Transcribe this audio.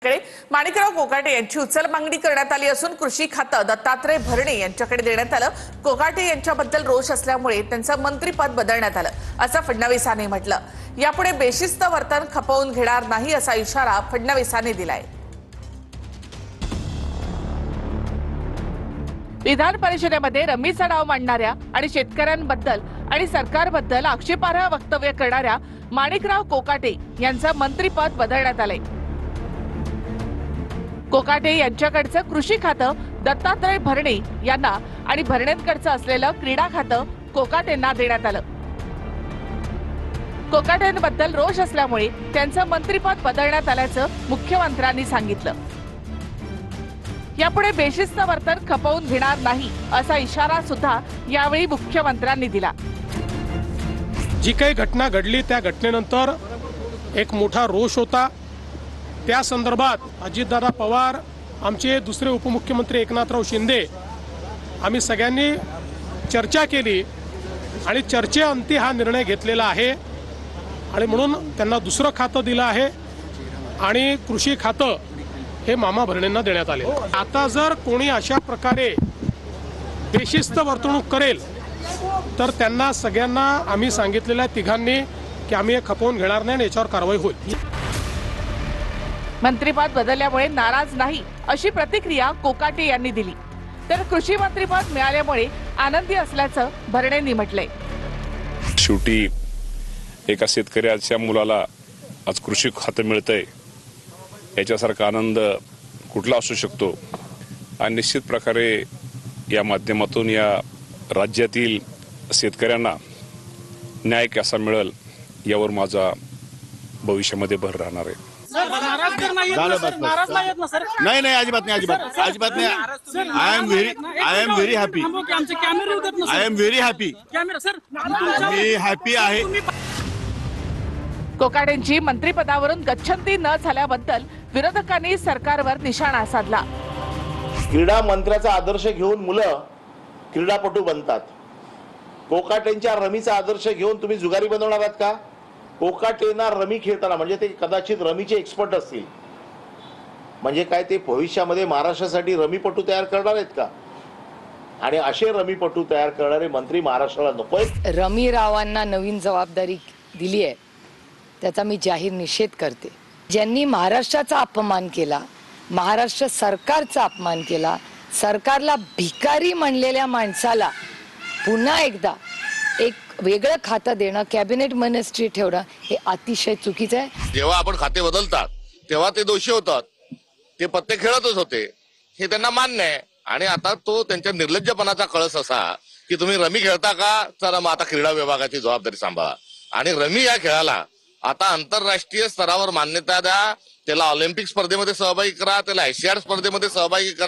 कडे माणिकराव कोकाटे यांची उचल मागणी करण्यात आली असून कृषी खातं दत्तात्रय भरणे यांच्याकडे देण्यात आलं। कोकाटे यांच्याबद्दल रोष असल्यामुळे त्यांचं मंत्रीपद बदलण्यात आलं असं फडणवीसांनी म्हटलं। यापुढे बेशिस्त वर्तन खपवून घेणार नाही असा इशारा फडणवीसांनी दिलाय। विधान परिषदेमध्ये रमीचा डाव मांडणाऱ्या आणि शेतकऱ्यांबद्दल आणि सरकारबद्दल आक्षेपार्ह वक्तव्य करणाऱ्या माणिकराव कोकाटे यांचं मंत्रीपद बदलण्यात आलंय। कोकाटे यांच्याकडचं कृषी खातं दत्तात्रय भरणे यांना आणि भरणेंकडचं असलेलं क्रीडा खातं कोकाटेंना देण्यात आलं। कोकाटेंबद्दल रोष असल्यामुळे त्यांचं मंत्रीपद बदलण्यात आल्याचं मुख्यमंत्र्यांनी सांगितलं। यापुढे बेशिस्त वर्तन खपवून घेणार नाही असा इशारा सुद्धा यावेळी मुख्यमंत्र्यांनी दिला। जी काही घटना घडली त्या घटनेनंतर एक मोठा रोष होता। त्या संदर्भात अजितदादा पवार, आमचे दुसरे उपमुख्यमंत्री एकनाथराव शिंदे, आम्ही सगळ्यांनी चर्चा केली आणि चर्चेअंती हा निर्णय घेतलेला आहे आणि म्हणून त्यांना दुसरं खातं दिलं आहे आणि कृषी खातं हे मामा भरणेंना देण्यात आले। आता जर कोणी अशा प्रकारे बेशिस्त वर्तणूक करेल तर त्यांना सगळ्यांना आम्ही सांगितलेल्या तिघांनी की आम्ही हे खपवून घेणार नाही आणि याच्यावर कारवाई होईल। मंत्रीपद बदलल्यामुळे नाराज नाही अशी प्रतिक्रिया कोकाटे यांनी दिली, तर कृषी मंत्रीपद मिळाल्यामुळे आनंदी असल्याचं भरणेंनी म्हटलंय। शेवटी एका शेतकऱ्याच्या मुलाला आज कृषी खातं मिळतंय याच्यासारखा आनंद कुठला असू शकतो आणि निश्चित प्रकारे या माध्यमातून या राज्यातील शेतकऱ्यांना न्याय कसा मिळेल यावर माझा भविष्यामध्ये भर राहणार आहे। नाही नाही अजिबात नाही, अजिबात नाही। I am very happy, I am very happy, me happy आहे। कोकाटेंची मंत्रिपदावरून गच्छंती न झाल्याबद्दल विरोधकांनी सरकारवर निशाणा साधला। क्रीडा मंत्र्याचा आदर्श घेऊन मुलं क्रीडापटू बनतात। कोकाटेंच्या रमीचा आदर्श घेऊन तुम्ही जुगारी बनवणार आहात का? कोकाटेंना रमी खेळताना म्हणजे ते कदाचित रमीचे एक्सपर्ट असतील, म्हणजे काय ते भविष्यामध्ये महाराष्ट्रासाठी रमीपटू तयार करणार आहेत का? आणि असे रमीपटू तयार करणारे मंत्री महाराष्ट्राला नकोय। रमी रावांना नवीन जबाबदारी दिली आहे त्याचा मी जाहीर निषेध करते। ज्यांनी महाराष्ट्राचा अपमान केला, महाराष्ट्र सरकारचा अपमान केला, सरकारला भिकारी म्हणलेल्या माणसाला पुन्हा एकदा एक वेगळं खातं देणं, कॅबिनेट मिनिस्ट्री ठेवणं हे अतिशय चुकीचं आहे। जेव्हा आपण खाते बदलतात तेव्हा ते दोषी होतात, ते पत्ते खेळतच होते हे त्यांना मान्य आहे। आणि आता तो त्यांच्या निर्लज्जपणाचा कळस असा की तुम्ही रमी खेळता का, चला मग आता क्रीडा विभागाची जबाबदारी सांभाळा आणि रमी या खेळाला आता आंतरराष्ट्रीय स्तरावर मान्यता द्या, त्याला ऑलिम्पिक स्पर्धेमध्ये सहभागी करा, त्याला एशियाड स्पर्धेमध्ये सहभागी करा।